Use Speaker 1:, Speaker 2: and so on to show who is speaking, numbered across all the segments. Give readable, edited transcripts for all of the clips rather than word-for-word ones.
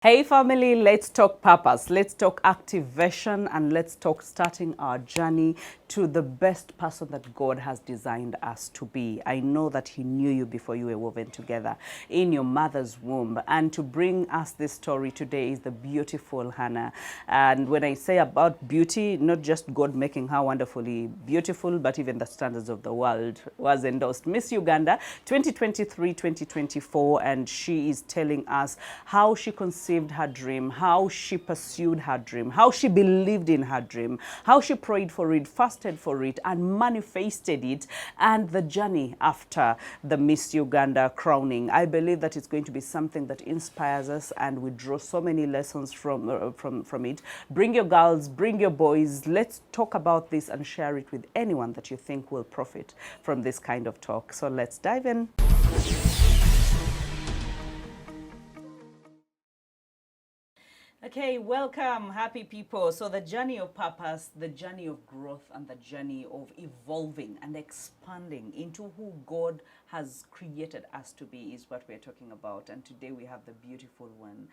Speaker 1: Hey family, let's talk purpose, let's talk activation, and let's talk starting our journey to the best person that God has designed us to be. I know that He knew you before you were woven together in your mother's womb. And to bring us this story today is the beautiful Hannah. And when I say about beauty, not just God making her wonderfully beautiful, but even the standards of the world, was endorsed Miss Uganda 2023-2024, and she is telling us how she conceived her dream, how she pursued her dream, how she believed in her dream, how she prayed for it, fasted for it, and manifested it, and the journey after the Miss Uganda crowning. I believe that it's going to be something that inspires us, and we draw so many lessons from it. Bring your girls, bring your boys. Let's talk about this and share it with anyone that you think will profit from this kind of talk. So let's dive in. Okay, welcome, happy people. So the journey of purpose, the journey of growth, and the journey of evolving and expanding into who God has created us to be is what we're talking about. And today we have the beautiful one.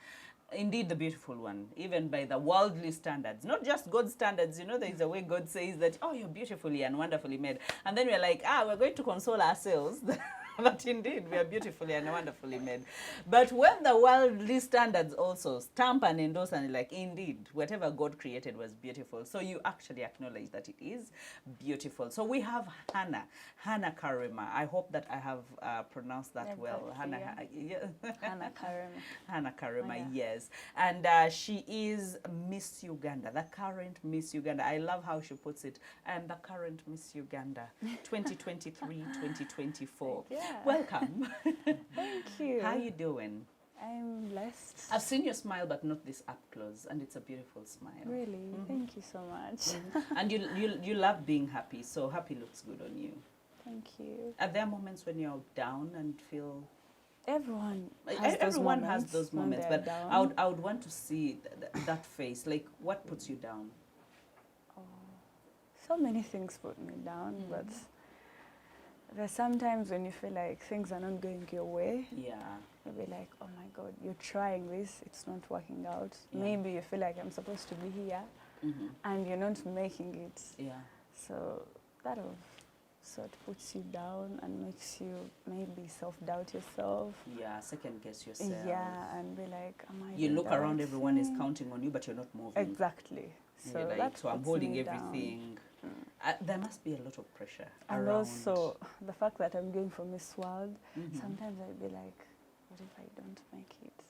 Speaker 1: Indeed, the beautiful one, even by the worldly standards, not just God's standards. You know, there is a way God says that, oh, you're beautifully and wonderfully made. And then we're like, we're going to console ourselves. But indeed, we are beautifully and wonderfully made. But when the worldly standards also stamp and endorse and like, indeed, whatever God created was beautiful. So you actually acknowledge that it is beautiful. So we have Hannah Karema. I hope that I have pronounced that well. Hannah
Speaker 2: Karema.
Speaker 1: Hannah Karema,
Speaker 2: Oh, yeah.
Speaker 1: yes. And she is Miss Uganda, the current Miss Uganda. I love how she puts it. I'm the current Miss Uganda, 2023-2024.
Speaker 2: Yeah.
Speaker 1: Welcome.
Speaker 2: Thank you.
Speaker 1: How are you doing?
Speaker 2: I'm blessed.
Speaker 1: I've seen your smile, but not this up close, and it's a beautiful smile.
Speaker 2: Really? Thank you so much.
Speaker 1: And you love being happy, so happy looks good on you.
Speaker 2: Thank you.
Speaker 1: Are there moments when you're down and feel...
Speaker 2: Everyone
Speaker 1: has those moments, but
Speaker 2: down.
Speaker 1: I would want to see that face. Like, what puts you down?
Speaker 2: Oh, so many things put me down, but there's sometimes when you feel like things are not going your way.
Speaker 1: Yeah.
Speaker 2: You'll be like, oh my God, you're trying this, it's not working out.
Speaker 1: Yeah.
Speaker 2: Maybe you feel like I'm supposed to be here, and you're not making it.
Speaker 1: Yeah.
Speaker 2: So that sort of puts you down and makes you maybe self-doubt yourself.
Speaker 1: Yeah, second guess yourself.
Speaker 2: Yeah, and be like, am I
Speaker 1: You
Speaker 2: doing
Speaker 1: look
Speaker 2: the
Speaker 1: around,
Speaker 2: right
Speaker 1: everyone is
Speaker 2: thing?
Speaker 1: counting on you, but you're not moving.
Speaker 2: Exactly. So
Speaker 1: like,
Speaker 2: that
Speaker 1: so I'm
Speaker 2: puts
Speaker 1: holding
Speaker 2: me
Speaker 1: everything. There must be a lot of pressure
Speaker 2: And
Speaker 1: around.
Speaker 2: also the fact that I'm going for Miss World, sometimes I'd be like, what if I don't make it?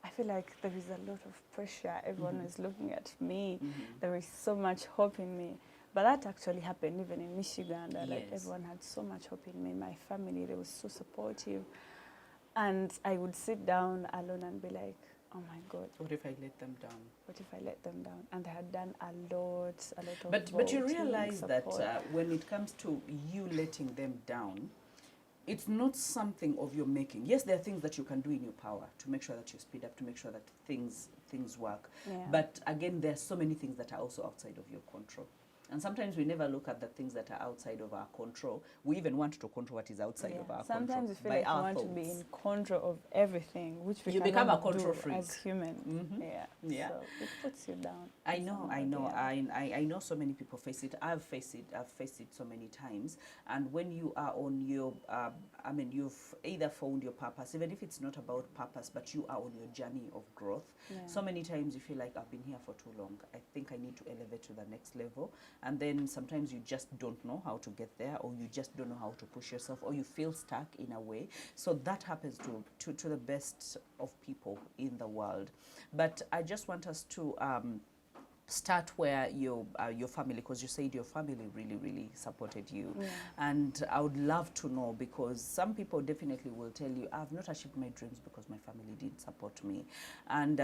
Speaker 2: I feel like there is a lot of pressure. Everyone is looking at me. There is so much hope in me. But that actually happened even in Miss Uganda.
Speaker 1: Yes.
Speaker 2: Like, everyone had so much hope in me. My family, they were so supportive. And I would sit down alone and be like, oh my God.
Speaker 1: What if I let them down?
Speaker 2: What if I let them down? And they had done a lot of
Speaker 1: But you
Speaker 2: voting,
Speaker 1: realize
Speaker 2: support.
Speaker 1: that when it comes to you letting them down, it's not something of your making. Yes, there are things that you can do in your power to make sure that you speed up, to make sure that things work.
Speaker 2: Yeah.
Speaker 1: But again, there are so many things that are also outside of your control. And sometimes we never look at the things that are outside of our control. We even want to control what is outside of our control.
Speaker 2: Sometimes you feel like you want to be in control of everything, which we
Speaker 1: you become a
Speaker 2: cannot
Speaker 1: control
Speaker 2: do
Speaker 1: freak
Speaker 2: as humans.
Speaker 1: Yeah.
Speaker 2: So it puts you down.
Speaker 1: I know.
Speaker 2: Yeah.
Speaker 1: I know so many people face it. I've faced it so many times. And when you are on your, you've either found your purpose, even if it's not about purpose, but you are on your journey of growth.
Speaker 2: Yeah.
Speaker 1: So many times you feel like, I've been here for too long. I think I need to elevate to the next level. And then sometimes you just don't know how to get there, or you just don't know how to push yourself, or you feel stuck in a way. So that happens to the best of people in the world. But I just want us to start where your family, because you said your family really supported you.
Speaker 2: Yeah.
Speaker 1: And I would love to know, because some people definitely will tell you, I've not achieved my dreams because my family didn't support me. And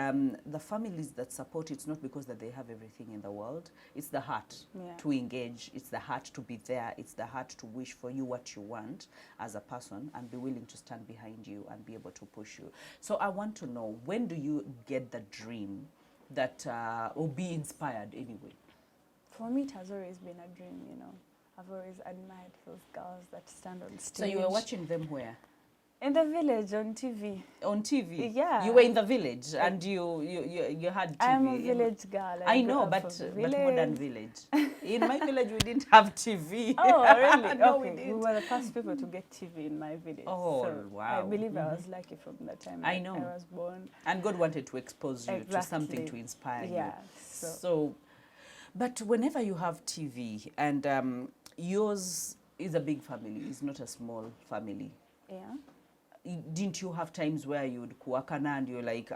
Speaker 1: the families that support, it's not because that they have everything in the world. It's the heart to engage. It's the heart to be there. It's the heart to wish for you what you want as a person and be willing to stand behind you and be able to push you. So I want to know, when do you get the dream that or be inspired anyway?
Speaker 2: For me, it has always been a dream, you know. I've always admired those girls that stand on stage.
Speaker 1: So you were watching them where?
Speaker 2: In the village on TV.
Speaker 1: On TV?
Speaker 2: Yeah.
Speaker 1: You were in the village and you had TV?
Speaker 2: I'm a village girl.
Speaker 1: I know, but modern village. In my village, we didn't have TV.
Speaker 2: Oh, really?
Speaker 1: No,
Speaker 2: okay.
Speaker 1: we didn't.
Speaker 2: We were the first people to get TV in my village.
Speaker 1: Oh,
Speaker 2: so
Speaker 1: wow.
Speaker 2: I believe I was lucky from the time I was born.
Speaker 1: And God wanted to expose you to something to inspire you.
Speaker 2: Yeah.
Speaker 1: So, but whenever you have TV, and yours is a big family, it's not a small family.
Speaker 2: Yeah.
Speaker 1: Didn't you have times where you would kuakana and you're like,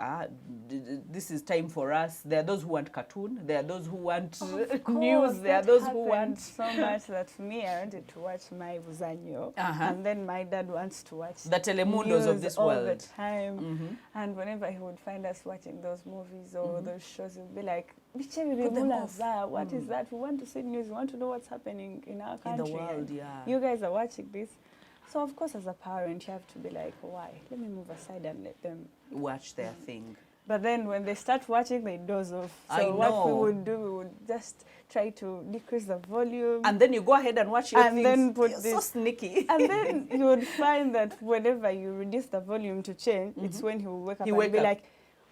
Speaker 1: this is time for us? There are those who want cartoon, there are those who want news, there are those who want...
Speaker 2: so much that for me, I wanted to watch my Buzanyo, and then my dad wants to watch
Speaker 1: the Telemundos of this world
Speaker 2: all the time. And whenever he would find us watching those movies or those shows, he would be like, what is that? We want to see news, we want to know what's happening in our country.
Speaker 1: In the world, yeah.
Speaker 2: You guys are watching this. So, of course, as a parent, you have to be like, why? Let me move aside and let them
Speaker 1: watch their thing.
Speaker 2: But then when they start watching, they doze off. So what we would do, we would just try to decrease the volume.
Speaker 1: And then you go ahead and watch your things.
Speaker 2: Then put
Speaker 1: this. So sneaky.
Speaker 2: And then you would find that whenever you reduce the volume to change, it's when he will wake up and be like,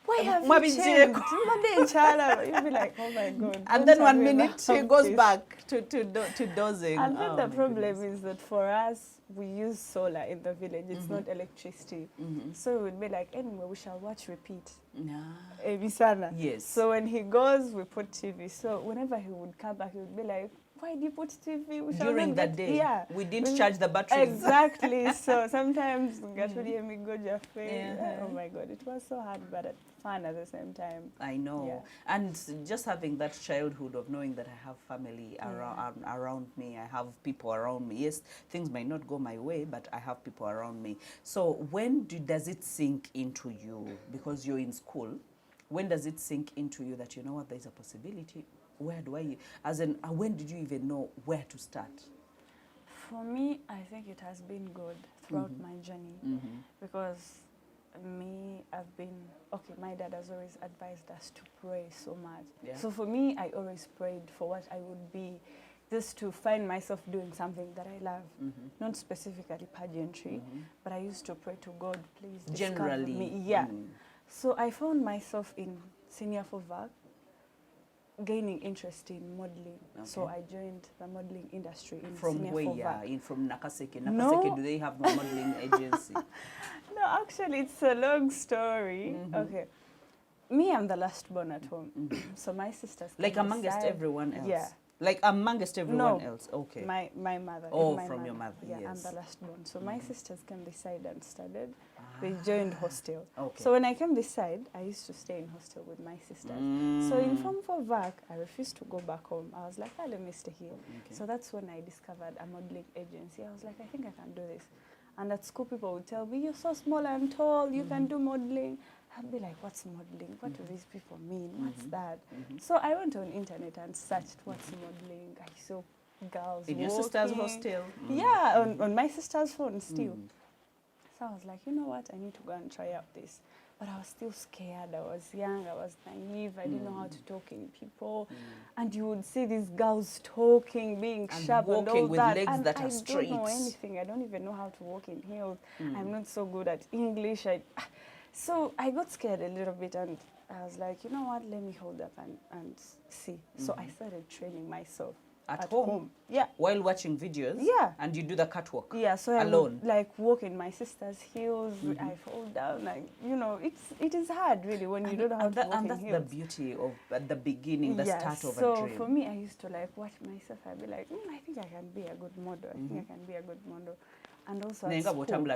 Speaker 2: why have you changed? You'll be like, oh my God.
Speaker 1: And then 1 minute he goes back to dozing.
Speaker 2: And then the problem is that for us, we use solar in the village. It's not electricity. So it would be like, anyway, we shall watch repeat.
Speaker 1: Yes.
Speaker 2: So when he goes, we put TV. So whenever he would come back, he would be like, why do you put TV? We
Speaker 1: during the day. We didn't charge the batteries.
Speaker 2: Exactly. So sometimes, oh my God, it was so hard, but fun at the same time.
Speaker 1: I know.
Speaker 2: Yeah.
Speaker 1: And just having that childhood of knowing that I have family around me, I have people around me. Yes, things might not go my way, but I have people around me. So when does it sink into you? Because you're in school, when does it sink into you that, you know what, there's a possibility? Where do I, when did you even know where to start?
Speaker 2: For me, I think it has been good throughout my journey because I've been, my dad has always advised us to pray so much. Yeah. So for me, I always prayed for what I would be, just to find myself doing something that I love. Not specifically pageantry, but I used to pray to God, please discover me. Yeah. So I found myself in senior for VAC, gaining interest in modeling. So I joined the modeling industry in senior for VAC.
Speaker 1: From Nakaseke. Nakaseke, do they have no modeling agency?
Speaker 2: No, actually, it's a long story. Okay. Me, I'm the last born at home. So my sisters...
Speaker 1: Like amongst everyone else?
Speaker 2: Yeah.
Speaker 1: Like amongst everyone else? Okay.
Speaker 2: My mother.
Speaker 1: Oh, from your mother,
Speaker 2: yeah,
Speaker 1: yes.
Speaker 2: I'm the last born. So my sisters came this side and studied. They joined hostel.
Speaker 1: Okay.
Speaker 2: So when I came this side, I used to stay in hostel with my sisters. So in Form 4 VAC, I refused to go back home. I was like, let me stay here. Okay. So that's when I discovered a modeling agency. I was like, I think I can do this. And at school, people would tell me, you're so small and tall, you can do modeling. I'd be like, what's modeling? What do these people mean? What's that? So I went on internet and searched what's modeling. I saw girls
Speaker 1: in your sister's hostel?
Speaker 2: Yeah, on my sister's phone still. So I was like, you know what? I need to go and try out this. But I was still scared. I was young. I was naive. I didn't know how to talk in people. And you would see these girls talking, being sharp and all
Speaker 1: with
Speaker 2: that.
Speaker 1: legs
Speaker 2: and
Speaker 1: that are straight.
Speaker 2: I don't know anything. I don't even know how to walk in heels. I'm not so good at English. So I got scared a little bit, and I was like, you know what, let me hold up and see. So I started training myself. At home? Yeah.
Speaker 1: While watching videos?
Speaker 2: Yeah.
Speaker 1: And you do the catwalk?
Speaker 2: Yeah, so
Speaker 1: alone?
Speaker 2: I would, walk in my sister's heels, I fall down, it is hard really when you don't know how to walk in heels.
Speaker 1: And that's the beauty of at the beginning, the start of a dream.
Speaker 2: So for me, I used to watch myself, I'd be like, I think I can be a good model, I think I can be a good model. And also at school. You can be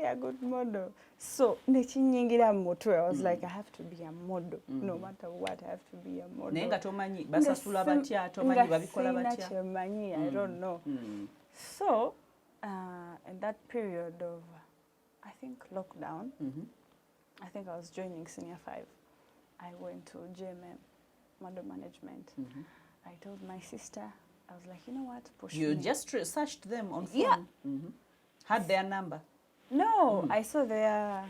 Speaker 2: a good model. So, I was like, I have to be a model. No matter what, I have to be a model. I don't know. So, in that period of, I think, lockdown, I think I was joining Senior 5. I went to JMM, model management. I told my sister, I was like, you know what, push me.
Speaker 1: You just searched them on phone?
Speaker 2: Yeah.
Speaker 1: Had their number?
Speaker 2: No, I saw their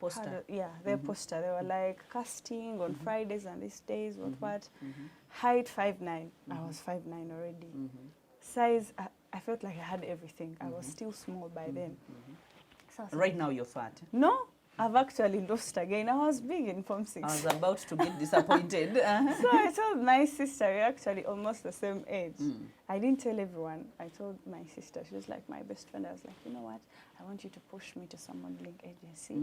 Speaker 1: Poster.
Speaker 2: Their poster. They were like casting on Fridays and these days, what.
Speaker 1: Mm-hmm.
Speaker 2: Height 5'9". I was 5'9" already. Size, I felt like I had everything. I was still small by then. So
Speaker 1: Right now you're fat.
Speaker 2: No, I've actually lost again. I was big in Form 6.
Speaker 1: I was about to get disappointed.
Speaker 2: So I told my sister, we're actually almost the same age. I didn't tell everyone. I told my sister. She was like my best friend. I was like, you know what? I want you to push me to some modeling agency.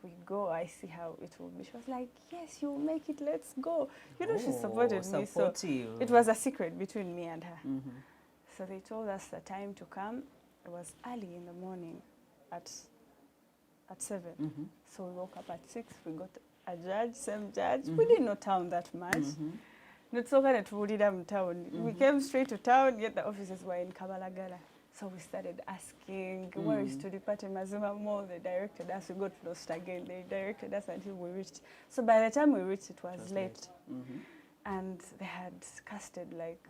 Speaker 2: We go, I see how it will be. She was like, yes, you'll make it. Let's go. You know, she supported me. So it was a secret between me and her. So they told us the time to come. It was early in the morning at 7. So we woke up at 6. We got a judge, same judge. We didn't know town that much. Not so kind of town. We came straight to town, yet the offices were in Capella. So we started asking, where is to depart in Mazuma Mall? They directed us. We got lost again. They directed us until we reached. So by the time we reached, it was late. And they had casted like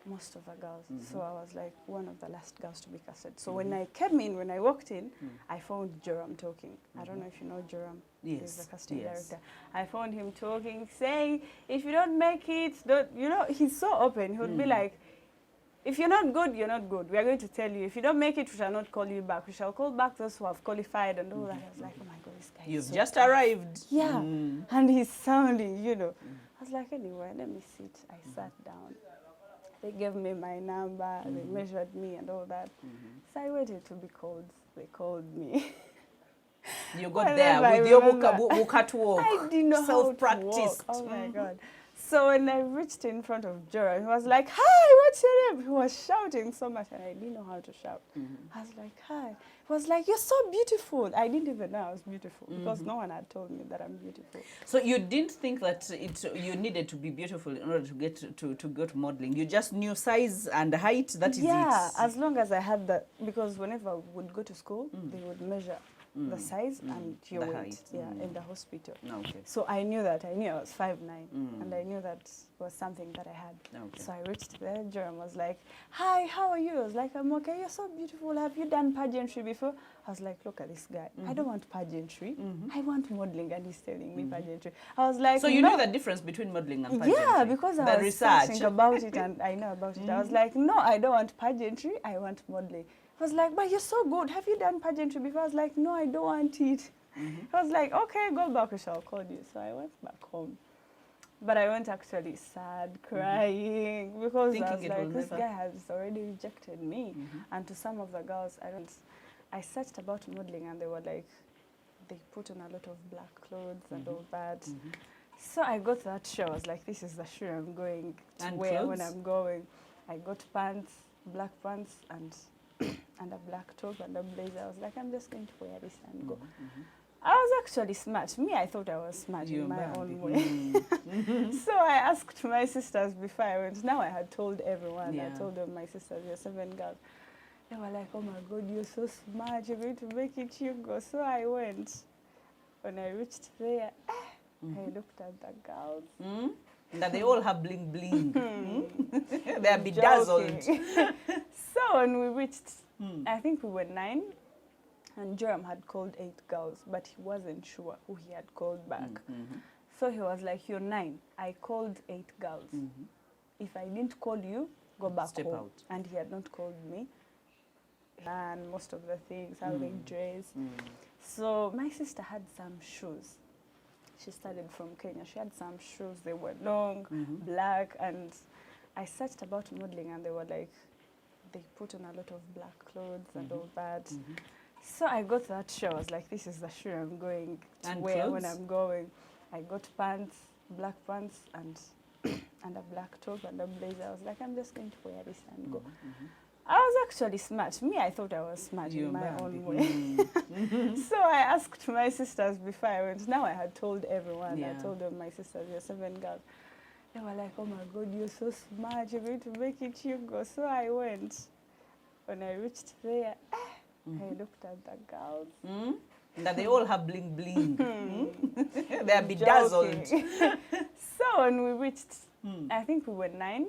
Speaker 2: most of the girls. So I was like one of the last girls to be casted. So when I came in, when I walked in, I found Joram talking. I don't know if you know Joram.
Speaker 1: Yes.
Speaker 2: He's the casting director. I found him talking, saying, if you don't make it, don't, you know, he's so open. He would be like, if you're not good, you're not good. We are going to tell you. If you don't make it, we shall not call you back. We shall call back those who have qualified and all that. I was like, oh my God, this guy
Speaker 1: You've
Speaker 2: is so
Speaker 1: just
Speaker 2: tough.
Speaker 1: arrived.
Speaker 2: Yeah. And he's sounding, you know. I was like, anyway, let me sit. I sat down. They gave me my number. They measured me and all that. So I waited to be called. They called me.
Speaker 1: You got there with your walk.
Speaker 2: I didn't know how to walk. Oh my God. So when I reached in front of Joram, he was like, hi, what's your name? He was shouting so much and I didn't know how to shout. I was like, hi. He was like, you're so beautiful. I didn't even know I was beautiful because no one had told me that I'm beautiful.
Speaker 1: So you didn't think that you needed to be beautiful in order to get to go to modeling? You just knew size and height, that is it?
Speaker 2: Yeah, as long as I had that, because whenever I would go to school, they would measure the size and your weight,
Speaker 1: height.
Speaker 2: in the hospital.
Speaker 1: Okay.
Speaker 2: So I knew that. I knew I was 5'9", and I knew that was something that I had.
Speaker 1: Okay.
Speaker 2: So I reached there. Joram was like, hi, how are you? I was like, I'm okay. You're so beautiful. Have you done pageantry before? I was like, look at this guy. I don't want pageantry. I want modeling, and he's telling me pageantry. I was like,
Speaker 1: so you knew the difference between modeling and pageantry?
Speaker 2: Yeah, because I was
Speaker 1: research
Speaker 2: researching about it and I know about it. I was like, no, I don't want pageantry. I want modeling. I was like, but you're so good. Have you done pageantry before? I was like, no, I don't want it. I was like, okay, go back. We shall call you. So I went back home. But I went actually sad, crying, because I was like, this guy has already rejected me. And to some of the girls, I searched about modeling and they were like, they put on a lot of black clothes and all that. So I got that show. I was like, this is the show I'm going to wear when I'm going. I got pants, black pants, and a black top and a blazer. I was like, I'm just going to wear this and go. I was actually smart. Me, I thought I was smart in my own way. So I asked my sisters before I went. Now I had told everyone. I told them, my sisters, there are 7 girls. They were like, oh my God, you're so smart. You're going to make it, you go. So I went. When I reached there, I looked at the girls.
Speaker 1: That they all have bling bling. They are bedazzled.
Speaker 2: So when we reached, I think we were 9. And Joram had called 8 girls, but he wasn't sure who he had called back. So he was like, you're 9. I called 8 girls. If I didn't call you, go back home.
Speaker 1: Out.
Speaker 2: And he had not called me. And most of the things, how they dress. So my sister had some shoes. She studied from Kenya. She had some shoes. They were long, black. And I searched about modeling and they were like, they put on a lot of black clothes and all that. So I got that show. I was like, this is the shoe I'm going to wear when I'm going. I got pants, black pants, and a black top and a blazer. I was like, I'm just going to wear this and go. I was actually smart. Me, I thought I was smart in my own way. So I asked my sisters before I went. Now I had told everyone. I told them, my sisters, there are 7 girls. They were like, oh my God, you're so smart. You're going to make it, you go. So I went. When I reached there, I looked at the girls.
Speaker 1: That they all have bling bling. They are bedazzled.
Speaker 2: So when we reached, I think we were 9,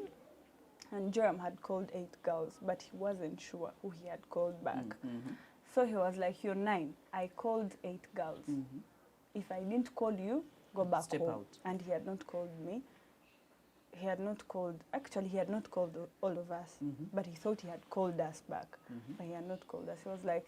Speaker 2: and Joram had called 8 girls, but he wasn't sure who he had called back. So he was like, you're 9. I called 8 girls. if I didn't call you, go back
Speaker 1: Step
Speaker 2: home.
Speaker 1: out.
Speaker 2: And he had not called me. He had not called all of us, but he thought he had called us back. But he had not called us. He was like,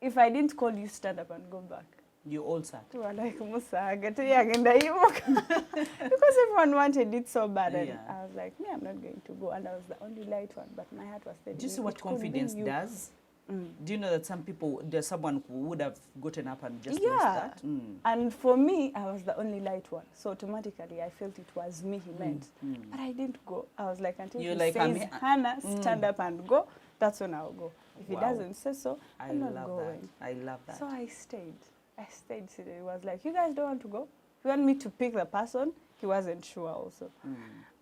Speaker 2: if I didn't call you, stand up and go back.
Speaker 1: You all sat.
Speaker 2: We were like, Musa, get to because everyone wanted it so bad. And I was like, I'm not going to go. And I was the only light one, but my heart was telling me.
Speaker 1: Do you see what confidence does? Do you know that some people, there's someone who would have gotten up and just lost that?
Speaker 2: And for me, I was the only light one. So automatically, I felt it was me he meant. But I didn't go. I was like, until he says, Hannah, stand up and go, that's when I'll go. If he doesn't say so, I'm not going.
Speaker 1: I love that.
Speaker 2: So I stayed. I stayed. It was like, you guys don't want to go? You want me to pick the person? He wasn't sure also.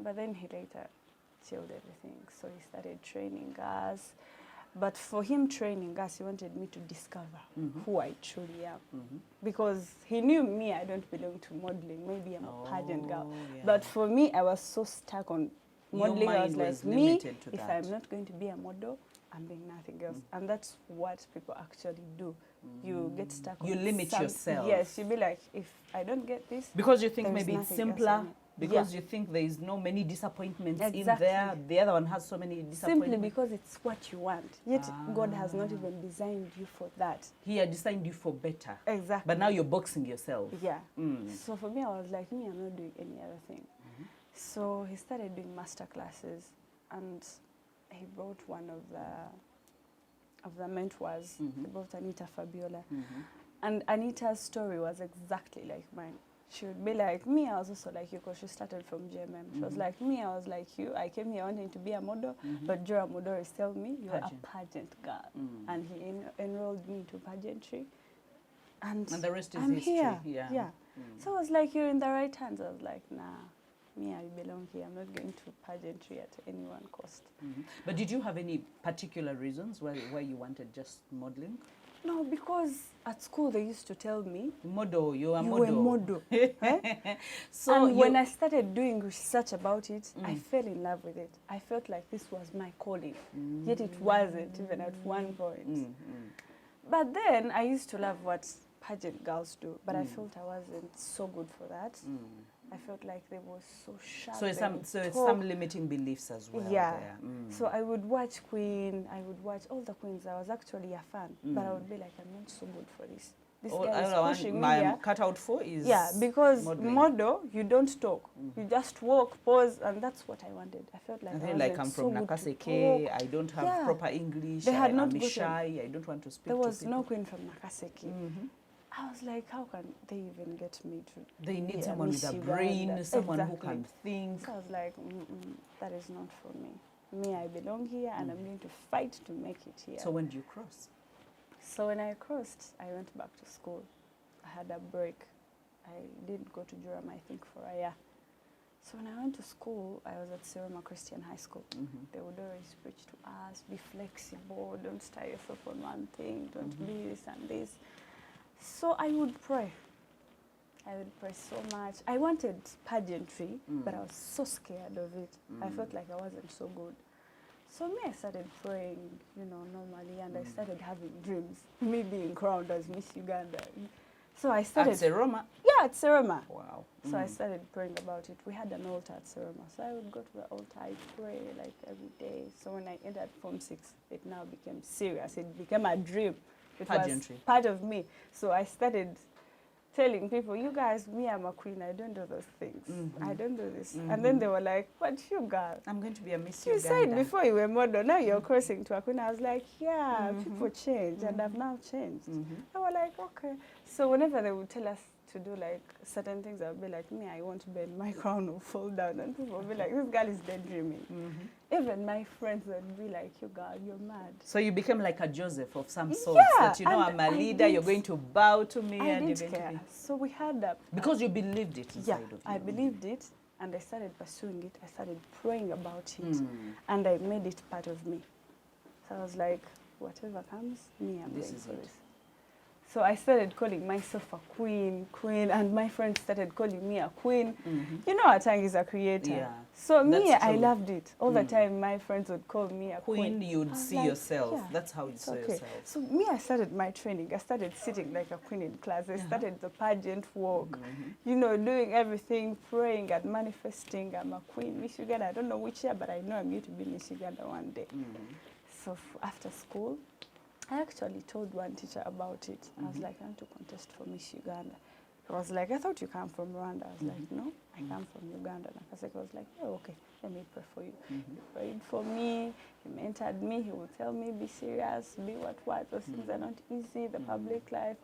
Speaker 2: But then he later chilled everything. So he started training us. But for him training us, he wanted me to discover who I truly am. Because he knew me, I don't belong to modeling. Maybe I'm a pageant girl. But for me, I was so stuck on modeling. I was like, me, if I'm not going to be a model, I'm being nothing else. And that's what people actually do. You get stuck on
Speaker 1: You limit yourself.
Speaker 2: Yes, you be like, if I don't get this,
Speaker 1: because you think maybe it's simpler. Because you think there is no many disappointments in there. The other one has so many disappointments.
Speaker 2: Simply because it's what you want. Yet God has not even designed you for that.
Speaker 1: He had designed you for better.
Speaker 2: Exactly.
Speaker 1: But now you're boxing yourself.
Speaker 2: Yeah. So for me, I was like, I'm not doing any other thing. So he started doing master classes, and he brought one of the mentors. He brought Anita Fabiola. And Anita's story was exactly like mine. She would be like, me, I was also like you, because she started from GMM. She was like, me, I was like you. I came here wanting to be a model, but Joe Model is telling me, you're a pageant girl. And he enrolled me into pageantry. And
Speaker 1: the rest is
Speaker 2: I'm
Speaker 1: history.
Speaker 2: Here. Yeah. So I was like, you're in the right hands. I was like, nah, me, I belong here. I'm not going to pageantry at any one cost.
Speaker 1: But did you have any particular reasons why you wanted just modeling?
Speaker 2: No, because at school they used to tell me,
Speaker 1: model, you're a
Speaker 2: model. You're a model. So and when I started doing research about it, I fell in love with it. I felt like this was my calling, yet it wasn't even at one point. But then I used to love what pageant girls do, but I felt I wasn't so good for that. I felt like they were so sharp. So
Speaker 1: it's some limiting beliefs as well.
Speaker 2: Yeah. There. So I would watch Queen. I would watch all the queens. I was actually a fan, but I would be like, I'm not so good for this. This guy is pushing me here.
Speaker 1: Cut out for is
Speaker 2: because
Speaker 1: modeling.
Speaker 2: Model, you don't talk. You just walk, pose, and that's what I wanted. I felt like I wasn't
Speaker 1: I'm
Speaker 2: so
Speaker 1: from
Speaker 2: good
Speaker 1: Nakaseke. I don't have proper English.
Speaker 2: They had not
Speaker 1: I'm shy. I don't want to speak.
Speaker 2: There was no queen from Nakaseke. I was like, how can they even get me to...
Speaker 1: They need someone with a brain, someone who can think.
Speaker 2: So I was like, that is not for me. Me, I belong here, and I'm going to fight to make it here.
Speaker 1: So when did you cross? So
Speaker 2: when I crossed, I went back to school. I had a break. I didn't go to Durham, I think, for a year. So when I went to school, I was at Karema Christian High School. They would always preach to us, be flexible, don't tie yourself on one thing, don't be this and this. So I would pray. I would pray so much. I wanted pageantry, but I was so scared of it. I felt like I wasn't so good. So I started praying, normally, and I started having dreams. Me being crowned as Miss Uganda. So I started... At
Speaker 1: Karema?
Speaker 2: Yeah, at Karema.
Speaker 1: Wow.
Speaker 2: So I started praying about it. We had an altar at Karema. So I would go to the altar, I'd pray like every day. So when I entered Form 6, it now became serious. It became a dream. It
Speaker 1: pageantry.
Speaker 2: Was part of me. So I started telling people, you guys, me, I'm a queen. I don't do those things. I don't do this. And then they were like, what you girl?
Speaker 1: I'm going to be a Miss Uganda.
Speaker 2: You said before you were model, now you're crossing to a queen. I was like, yeah, people change, and I've now changed. They were like, okay. So whenever they would tell us to do like certain things, I would be like, me, I won't bend, my crown will fall down. And people would be like, this girl is daydreaming. Even my friends would be like, you girl, you're mad.
Speaker 1: So you became like a Joseph of some sort.
Speaker 2: Yeah,
Speaker 1: that, I'm a leader, you're going to bow to me.
Speaker 2: I didn't care. So we had that.
Speaker 1: Because you believed it inside of you.
Speaker 2: I believed it, and I started pursuing it. I started praying about it, and I made it part of me. So I was like, whatever comes, me, I'm going for this. So I started calling myself a queen, and my friends started calling me a queen. You know, Atang is a creator.
Speaker 1: Yeah,
Speaker 2: So me,
Speaker 1: that's
Speaker 2: I
Speaker 1: true.
Speaker 2: loved it. All the time, my friends would call me a queen.
Speaker 1: You'd
Speaker 2: I was
Speaker 1: see
Speaker 2: like,
Speaker 1: yourself.
Speaker 2: yeah,
Speaker 1: That's how you
Speaker 2: it's
Speaker 1: saw
Speaker 2: okay.
Speaker 1: yourself.
Speaker 2: So me, I started my training. I started sitting like a queen in class. I started the pageant walk, you know, doing everything, praying and manifesting. I'm a queen, Miss Uganda. I don't know which year, but I know I'm going to be Miss Uganda one day. So after school, I actually told one teacher about it. I was like, I want to contest for Miss Uganda. I was like, I thought you come from Rwanda. I was like, no, I come from Uganda. And Akaseka was like, oh, okay, let me pray for you. He prayed for me, he mentored me, he would tell me, be serious, be what, those things are not easy, the public life.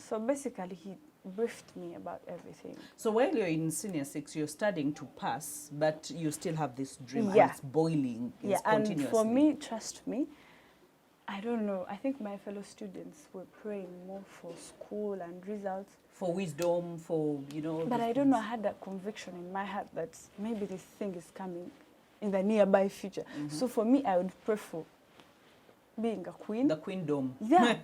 Speaker 2: So basically, he briefed me about everything.
Speaker 1: So while you're in senior 6, you're studying to pass, but you still have this dream, and
Speaker 2: Yeah.
Speaker 1: it's boiling,
Speaker 2: Yeah,
Speaker 1: it's
Speaker 2: and
Speaker 1: continuously.
Speaker 2: for me, trust me, I don't know, I think my fellow students were praying more for school and results.
Speaker 1: For wisdom, for, you know.
Speaker 2: But I don't know, I had that conviction in my heart that maybe this thing is coming in the nearby future. So for me, I would pray for being a queen.
Speaker 1: The queendom.
Speaker 2: Yeah.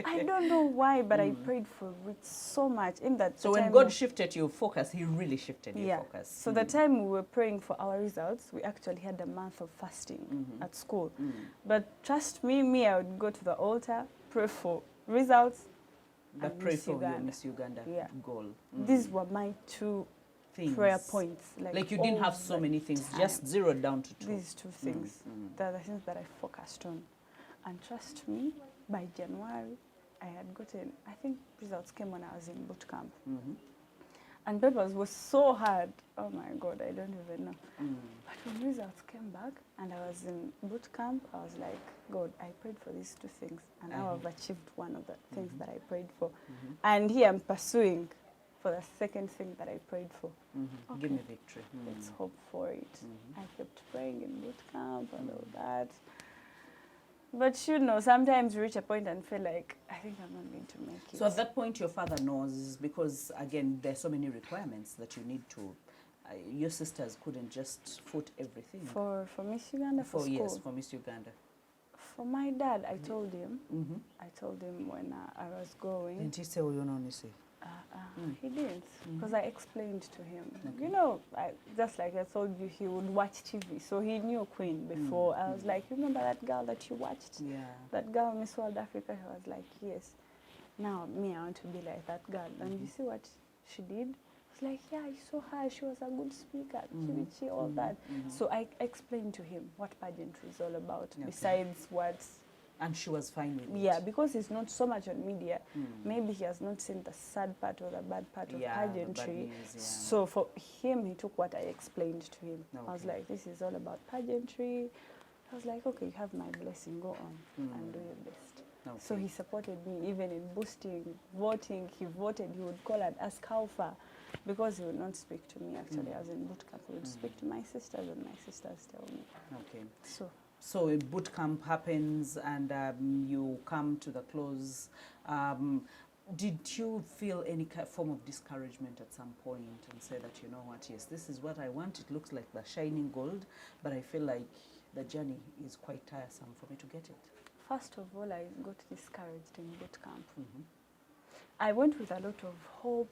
Speaker 2: I don't know why, but I prayed for it so much. In that
Speaker 1: So when
Speaker 2: time
Speaker 1: God shifted your focus, he really shifted your
Speaker 2: yeah.
Speaker 1: focus.
Speaker 2: So the time we were praying for our results, we actually had a month of fasting at school. But trust me, I would go to the altar, pray for results,
Speaker 1: But
Speaker 2: and
Speaker 1: pray
Speaker 2: Miss
Speaker 1: for your
Speaker 2: Uganda.
Speaker 1: Miss Uganda
Speaker 2: Yeah.
Speaker 1: goal.
Speaker 2: These were my two
Speaker 1: Things.
Speaker 2: prayer points.
Speaker 1: Like you didn't
Speaker 2: all
Speaker 1: have so
Speaker 2: the
Speaker 1: many things,
Speaker 2: time.
Speaker 1: just zeroed down to 2.
Speaker 2: These two things, they're the things that I focused on. And trust me, by January, I had gotten, I think results came when I was in boot camp. And papers were so hard. Oh my God, I don't even know. But when results came back and I was in boot camp, I was like, God, I prayed for these two things. And now I've achieved one of the things that I prayed for. And here I'm pursuing for the second thing that I prayed for.
Speaker 1: Give me victory.
Speaker 2: Let's hope for it. I kept praying in boot camp and all that. But you know, sometimes you reach a point and feel like, I think I'm not going to make it.
Speaker 1: So at that point, your father knows, because again, there's so many requirements that you need to. Your sisters couldn't just foot everything.
Speaker 2: For Miss Uganda, for school.
Speaker 1: Yes, for Miss Uganda.
Speaker 2: For my dad, I told him. I told him when I was going.
Speaker 1: Didn't he say, oh, you know,
Speaker 2: He didn't, because I explained to him. You know, just like I told you, he would watch TV, so he knew Queen before. I was like, remember that girl that you watched?
Speaker 1: Yeah.
Speaker 2: That girl, Miss World Africa? He was like, yes. Now, me, I want to be like that girl. And you see what she did? I was like, yeah, I saw her. She was a good speaker, Chivichi, all that. So I explained to him what pageantry is all about, besides what...
Speaker 1: And she was fine with it.
Speaker 2: Yeah, because he's not so much on media, maybe he has not seen the sad part or the bad part of pageantry. So for him, he took what I explained to him. I was like, this is all about pageantry. I was like, okay, you have my blessing, go on and do your best. So he supported me even in boosting, voting. He voted, he would call and ask how far, because he would not speak to me actually. I was in boot camp, he would speak to my sisters and my sisters tell me.
Speaker 1: Okay.
Speaker 2: So
Speaker 1: a boot camp happens and you come to the close. Did you feel any form of discouragement at some point and say that, you know what, yes, this is what I want. It looks like the shining gold, but I feel like the journey is quite tiresome for me to get it?
Speaker 2: First of all, I got discouraged in boot camp. I went with a lot of hope,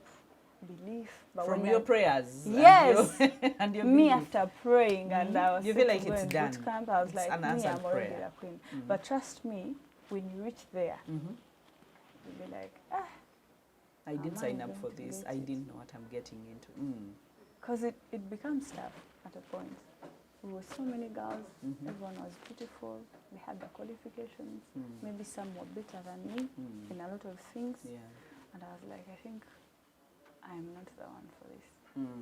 Speaker 2: belief. But
Speaker 1: from your prayers?
Speaker 2: Yes.
Speaker 1: And your
Speaker 2: me
Speaker 1: belief.
Speaker 2: After praying and I was
Speaker 1: you feel like it's
Speaker 2: in
Speaker 1: done.
Speaker 2: boot camp, I was
Speaker 1: It's
Speaker 2: like,
Speaker 1: an
Speaker 2: me,
Speaker 1: answered
Speaker 2: I'm already
Speaker 1: prayer.
Speaker 2: a queen. But trust me, when you reach there, you'll be like,
Speaker 1: I didn't sign up for
Speaker 2: going to
Speaker 1: this.
Speaker 2: get
Speaker 1: I
Speaker 2: it?
Speaker 1: didn't know what I'm getting into.
Speaker 2: because it becomes tough at a point. We were so many girls, everyone was beautiful, they had the qualifications, maybe some were better than me in a lot of things.
Speaker 1: Yeah.
Speaker 2: And I was like, I think I'm not the one for this.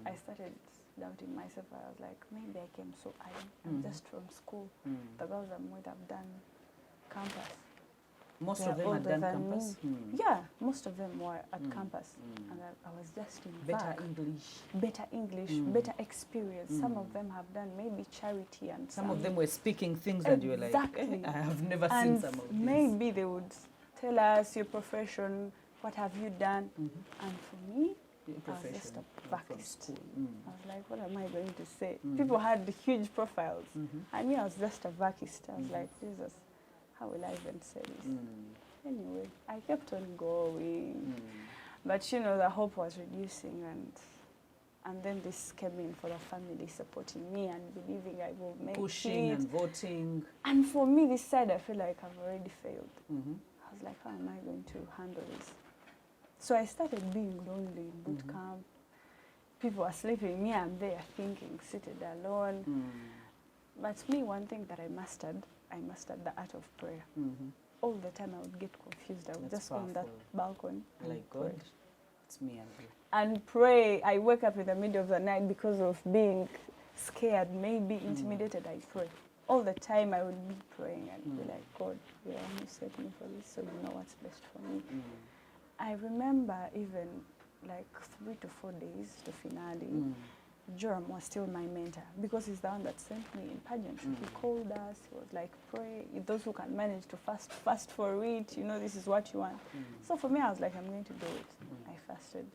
Speaker 2: I started doubting myself. I was like, maybe I came so early. I'm just from school. The girls I'm with have done campus.
Speaker 1: Most
Speaker 2: They're
Speaker 1: of them had done
Speaker 2: older than
Speaker 1: campus?
Speaker 2: me. Yeah, most of them were at campus. And I was just in
Speaker 1: Better
Speaker 2: back.
Speaker 1: English.
Speaker 2: Better English, better experience. Some of them have done maybe charity and
Speaker 1: Some of them were speaking things that you were like,
Speaker 2: Exactly.
Speaker 1: I have never seen
Speaker 2: and
Speaker 1: some of these.
Speaker 2: maybe they would tell us your profession, what have you done? And for me, I was just a vacist. I was like, what am I going to say? People had huge profiles. And me, I was just a vacist. I was like, Jesus, how will I even say this? Anyway, I kept on going. But, you know, the hope was reducing, and then this came in for the family supporting me and believing I will make
Speaker 1: Pushing
Speaker 2: it.
Speaker 1: and voting.
Speaker 2: And for me, this side, I feel like I've already failed. I was like, how am I going to handle this? So I started being lonely in boot camp. People are sleeping, me, I'm there thinking, seated alone. But me, one thing that I mastered the art of prayer. All the time I would get confused. I would just go on that balcony and
Speaker 1: Like,
Speaker 2: pray.
Speaker 1: God, it's me and you.
Speaker 2: And pray. I wake up in the middle of the night because of being scared, maybe intimidated. I pray. All the time I would be praying and be like, God, you only set me for this, so you know what's best for me. I remember even like 3 to 4 days to finale, Joram was still my mentor because he's the one that sent me in pageantry. He called us, he was like, pray, those who can manage to fast for it, you know, this is what you want. So for me, I was like, I'm going to do it. I fasted.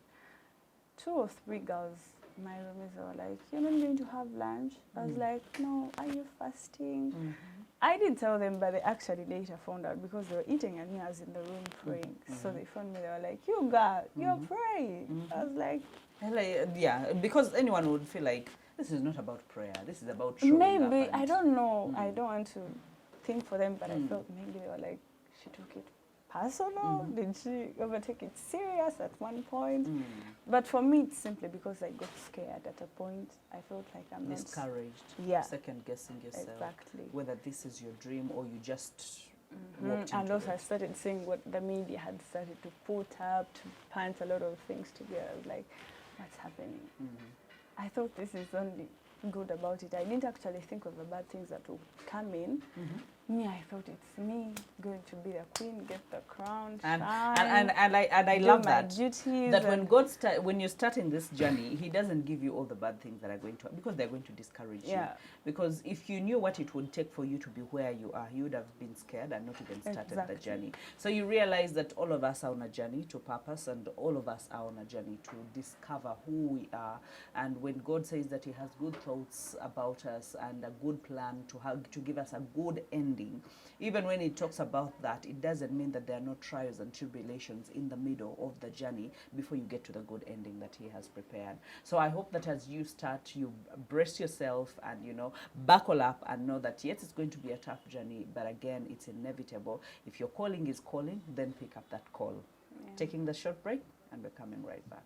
Speaker 2: 2 or 3 girls, my roommates were like, you're not going to have lunch? I was like, no, are you fasting? I didn't tell them, but they actually later found out because they were eating and I was in the room praying. So they found me, they were like, you girl, you're praying. I was like,
Speaker 1: yeah, because anyone would feel like this is not about prayer, this is about showing up.
Speaker 2: Maybe, I don't know, I don't want to think for them, but I felt maybe they were like, she took it personal, did she overtake it serious at one point? But for me, it's simply because I got scared at a point. I felt like I'm
Speaker 1: discouraged, second guessing yourself, whether this is your dream or you just walked into
Speaker 2: and also
Speaker 1: it.
Speaker 2: I started seeing what the media had started to put up, to plant a lot of things together. I was like, what's happening? I thought this is only good about it. I didn't actually think of the bad things that will come in. Me, I thought it's me going to be the queen, get the crown,
Speaker 1: and
Speaker 2: shine,
Speaker 1: I love that.
Speaker 2: Duties
Speaker 1: that when God when you're starting this journey, He doesn't give you all the bad things that are going to, because they're going to discourage you. Because if you knew what it would take for you to be where you are, you would have been scared and not even started the journey. So you realize that all of us are on a journey to purpose, and all of us are on a journey to discover who we are. And when God says that He has good thoughts about us and a good plan to give us a good ending, even when He talks about that, it doesn't mean that there are no trials and tribulations in the middle of the journey before you get to the good ending that He has prepared. So I hope that as you start, you brace yourself and, you know, buckle up and know that yes, it's going to be a tough journey, but again, it's inevitable. If your calling is calling, then pick up that call. Taking the short break, and we're coming right back.